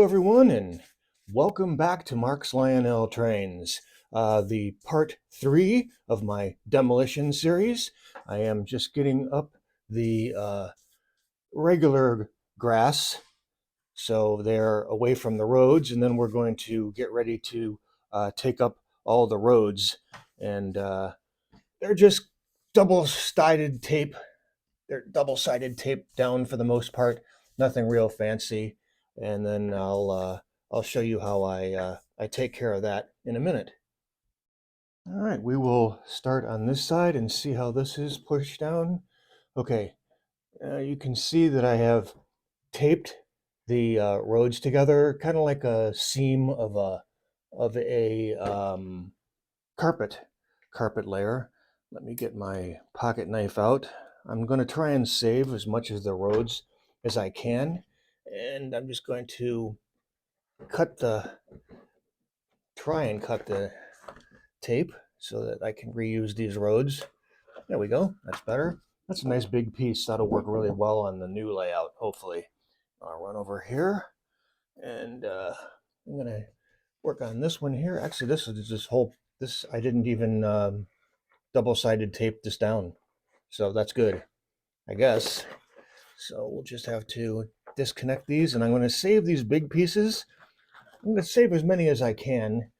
everyone, and welcome back to Mark's Lionel Trains, the part 3 of my demolition series. I am just getting up the regular grass so they're away from the roads, and then we're going to get ready to take up all the roads. And they're just double-sided tape. They're double-sided tape down for the most part, nothing real fancy. And then I'll show you how I take care of that in a minute. All right, we will start on this side and see how this is pushed down. Okay, you can see that I have taped the roads together, kind of like a seam of a carpet layer. Let me get my pocket knife out. I'm going to try and save as much of the roads as I can, and I'm just going to try and cut the tape so that I can reuse these roads. There we go. That's better. That's a nice big piece. That'll work really well on the new layout, hopefully. I'll run over here, and I'm going to work on this one here. Actually, this I didn't even double-sided tape this down, so that's good, I guess. So we'll just have to disconnect these, and I'm going to save these big pieces. I'm going to save as many as I can.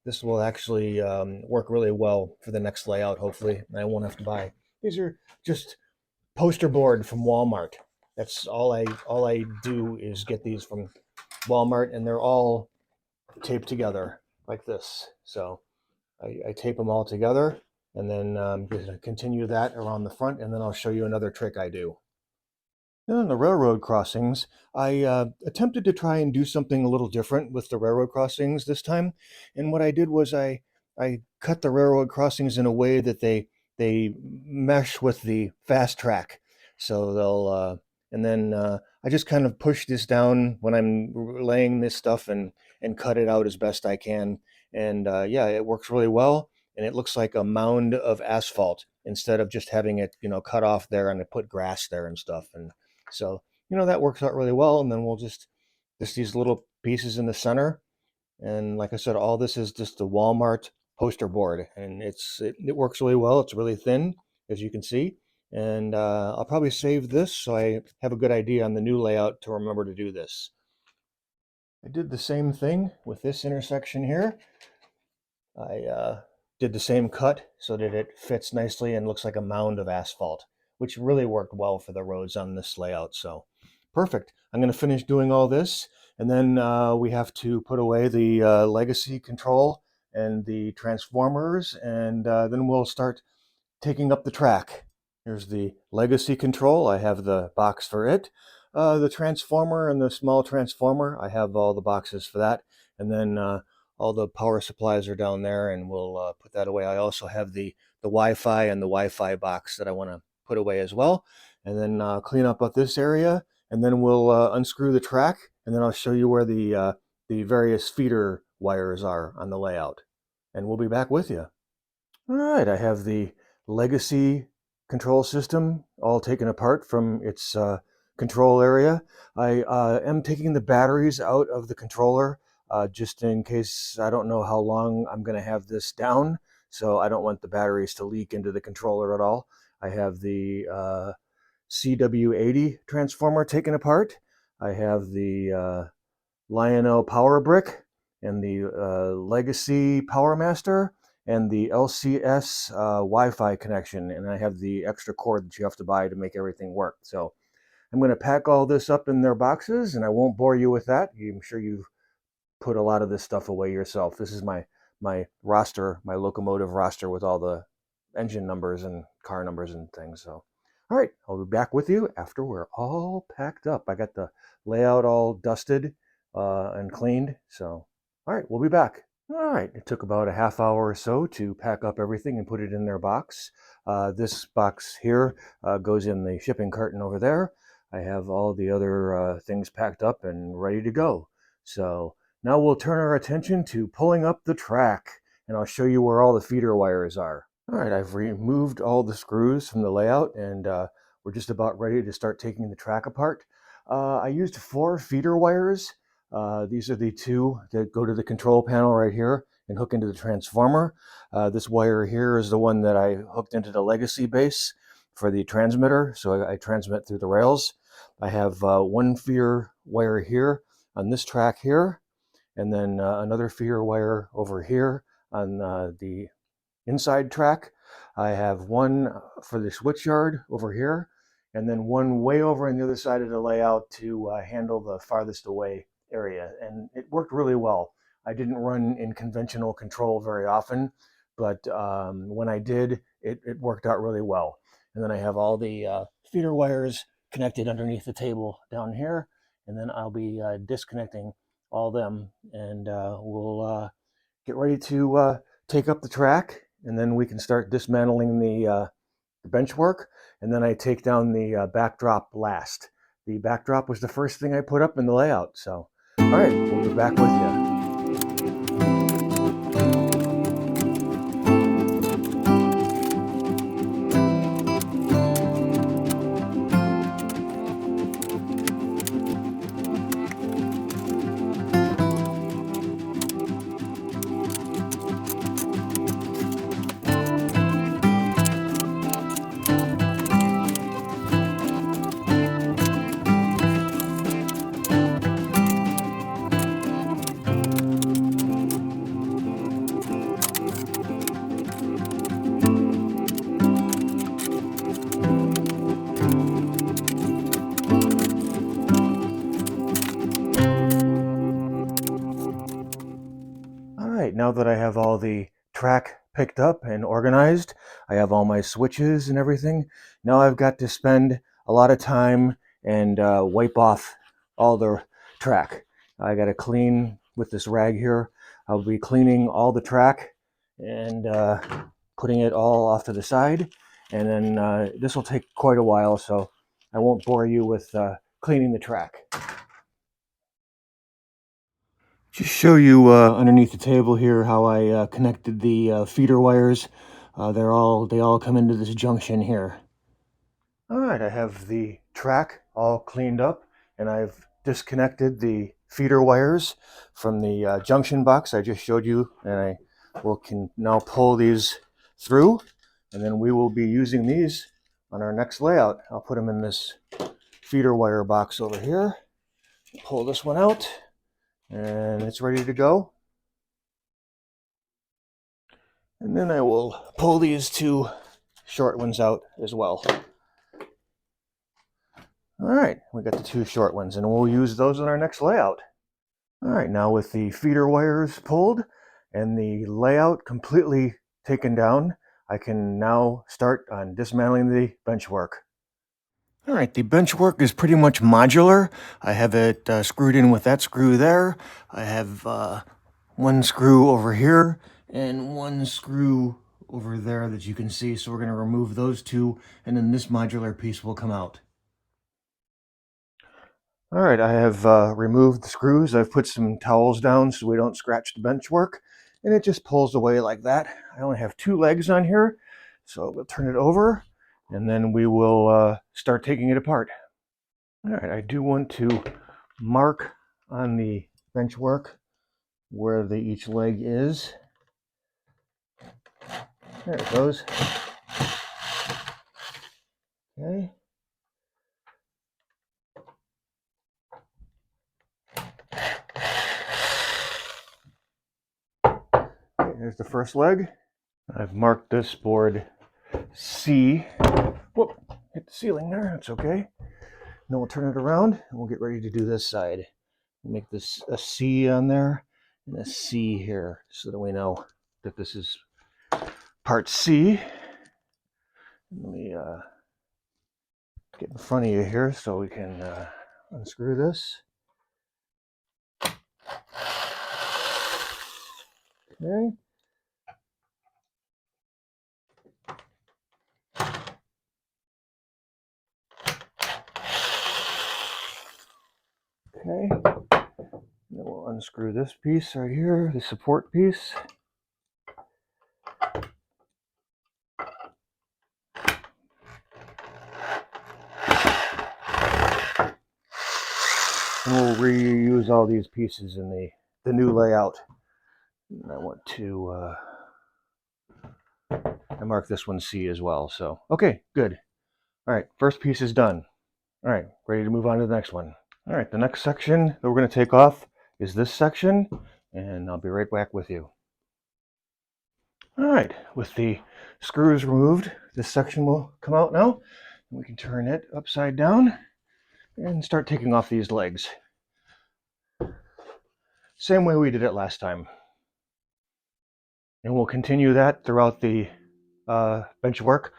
This will actually work really well for the next layout, hopefully, and I won't have to buy. These are just poster board from Walmart. That's all I do is get these from Walmart, and they're all taped together like this. So I tape them all together, and then continue that around the front, and then I'll show you another trick I do. Then on the railroad crossings, I attempted to try and do something a little different with the railroad crossings this time. And what I did was I cut the railroad crossings in a way that they mesh with the fast track. So and then I just kind of push this down when I'm laying this stuff and cut it out as best I can. And yeah, it works really well. And it looks like a mound of asphalt instead of just having it, cut off there and I put grass there and stuff. And so, that works out really well. And then we'll just these little pieces in the center. And like I said, all this is just the Walmart poster board, and it works really well. It's really thin, as you can see. And I'll probably save this so I have a good idea on the new layout to remember to do this. I did the same thing with this intersection here. I did the same cut so that it fits nicely and looks like a mound of asphalt, which really worked well for the roads on this layout. So perfect. I'm going to finish doing all this, and then we have to put away the legacy control and the transformers, and then we'll start taking up the track. Here's the legacy control. I have the box for it. The transformer and the small transformer, I have all the boxes for that. And then all the power supplies are down there, and we'll put that away. I also have the Wi-Fi and the Wi-Fi box that I want to put away as well. And then clean up this area, and then we'll unscrew the track, and then I'll show you where the various feeder wires are on the layout. And we'll be back with you. All right, I have the legacy control system all taken apart from its control area. I am taking the batteries out of the controller just in case. I don't know how long I'm going to have this down, so I don't want the batteries to leak into the controller at all. I have the CW80 transformer taken apart. I have the Lionel power brick and the legacy power master and the LCS Wi-Fi connection, and I have the extra cord that you have to buy to make everything work. So I'm going to pack all this up in their boxes, and I won't bore you with that. I'm sure you've put a lot of this stuff away yourself. This is my roster, my locomotive roster with all the engine numbers and car numbers and things. So, all right, I'll be back with you after we're all packed up. I got the layout all dusted and cleaned. So, all right, we'll be back. All right, it took about a half hour or so to pack up everything and put it in their box. This box here goes in the shipping carton over there. I have all the other things packed up and ready to go. So now we'll turn our attention to pulling up the track, and I'll show you where all the feeder wires are. All right, I've removed all the screws from the layout, and we're just about ready to start taking the track apart. I used 4 feeder wires These are the two that go to the control panel right here and hook into the transformer. This wire here is the one that I hooked into the legacy base for the transmitter, so I transmit through the rails. I have one feeder wire here on this track here, and then another feeder wire over here on the inside track. I have one for the switch yard over here, and then one way over on the other side of the layout to handle the farthest away area. And it worked really well. I didn't run in conventional control very often, but when I did, it worked out really well. And then I have all the feeder wires connected underneath the table down here, and then I'll be disconnecting all them, and we'll get ready to take up the track, and then we can start dismantling the bench work, and then I take down the backdrop last. The backdrop was the first thing I put up in the layout. So, all right, we'll be back with you. All right, now that I have all the track picked up and organized, I have all my switches and everything. Now I've got to spend a lot of time and wipe off all the track. I got to clean with this rag here. I'll be cleaning all the track and putting it all off to the side. And then this will take quite a while, so I won't bore you with cleaning the track. Just show you underneath the table here how I connected the feeder wires. They all come into this junction here. All right, I have the track all cleaned up, and I've disconnected the feeder wires from the junction box I just showed you, and can now pull these through, and then we will be using these on our next layout. I'll put them in this feeder wire box over here. Pull this one out, and it's ready to go. And then I will pull these two short ones out as well. All right, we got the two short ones, and we'll use those in our next layout. All right, now with the feeder wires pulled and the layout completely taken down, I can now start on dismantling the bench work. All right, the bench work is pretty much modular. I have it screwed in with that screw there. I have one screw over here and one screw over there that you can see. So we're going to remove those two, and then this modular piece will come out. All right, I have removed the screws. I've put some towels down so we don't scratch the bench work, and it just pulls away like that. I only have two legs on here, so we'll turn it over, and then we will start taking it apart. All right, I do want to mark on the bench work where each leg is. There it goes. Okay. Okay, there's the first leg. I've marked this board C. Whoop, hit the ceiling there, that's okay. Then we'll turn it around and we'll get ready to do this side. We'll make this a C on there and a C here so that we know that this is part C. Let me get in front of you here so we can unscrew this. Okay. Okay. Then we'll unscrew this piece right here, the support piece. And we'll reuse all these pieces in the new layout. And I want to I mark this one C as well. So, okay, good. All right, first piece is done. All right, ready to move on to the next one. All right, the next section that we're going to take off is this section, and I'll be right back with you. All right, with the screws removed, this section will come out now. We can turn it upside down and start taking off these legs. Same way we did it last time. And we'll continue that throughout the bench work.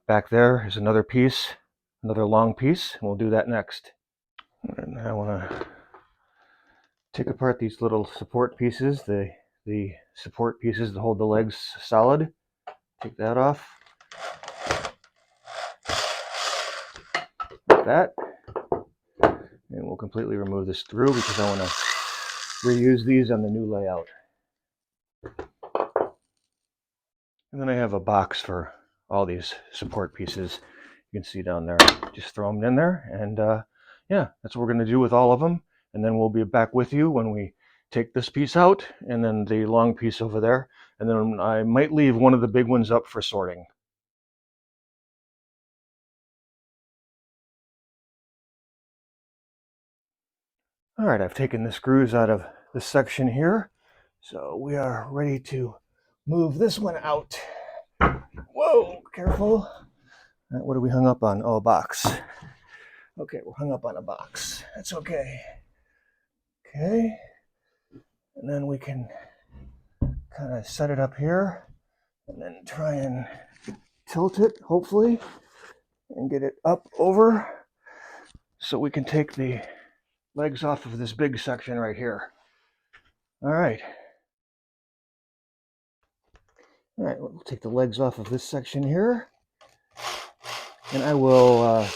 Back there is another piece, another long piece, and we'll do that next. And I want to take apart these little support pieces, the support pieces that hold the legs solid. Take that off. Like that. And we'll completely remove this through because I want to reuse these on the new layout. And then I have a box for all these support pieces. You can see down there. Just throw them in there, and yeah, that's what we're going to do with all of them. And then we'll be back with you when we take this piece out, and then the long piece over there. And then I might leave one of the big ones up for sorting. All right, I've taken the screws out of this section here. So we are ready to move this one out. Whoa, careful. What are we hung up on? Oh, a box. Okay, we're hung up on a box. That's okay. Okay. And then we can kind of set it up here and then try and tilt it, hopefully, and get it up over so we can take the legs off of this big section right here. All right. All right, we'll take the legs off of this section here, and I will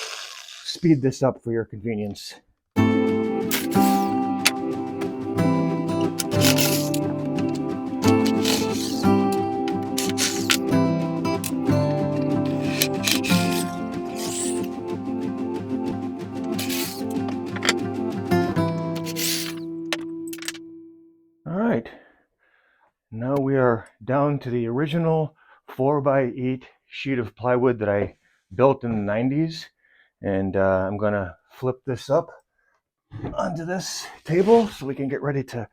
speed this up for your convenience. All right, now we are down to the original 4x8 sheet of plywood that I built in the 90s, and I'm gonna flip this up onto this table so we can get ready to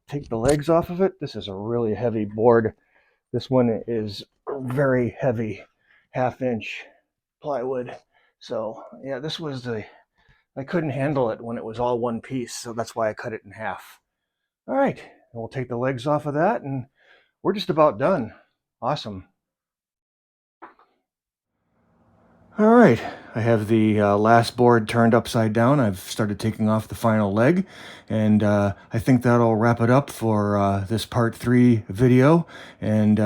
take the legs off of it. This is a really heavy board. This one is very heavy, 1/2-inch plywood. So yeah, this was I couldn't handle it when it was all one piece, so that's why I cut it in half. All right, and we'll take the legs off of that, and we're just about done. Awesome. All right, I have the last board turned upside down. I've started taking off the final leg, and I think that'll wrap it up for this part 3 video. And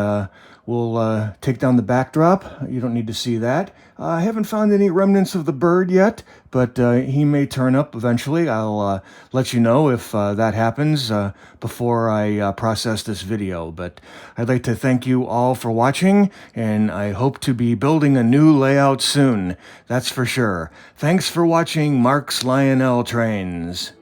we'll take down the backdrop. You don't need to see that. I haven't found any remnants of the bird yet, but he may turn up eventually. I'll let you know if that happens before I process this video. But I'd like to thank you all for watching, and I hope to be building a new layout soon. That's for sure. Thanks for watching Mark's Lionel Trains.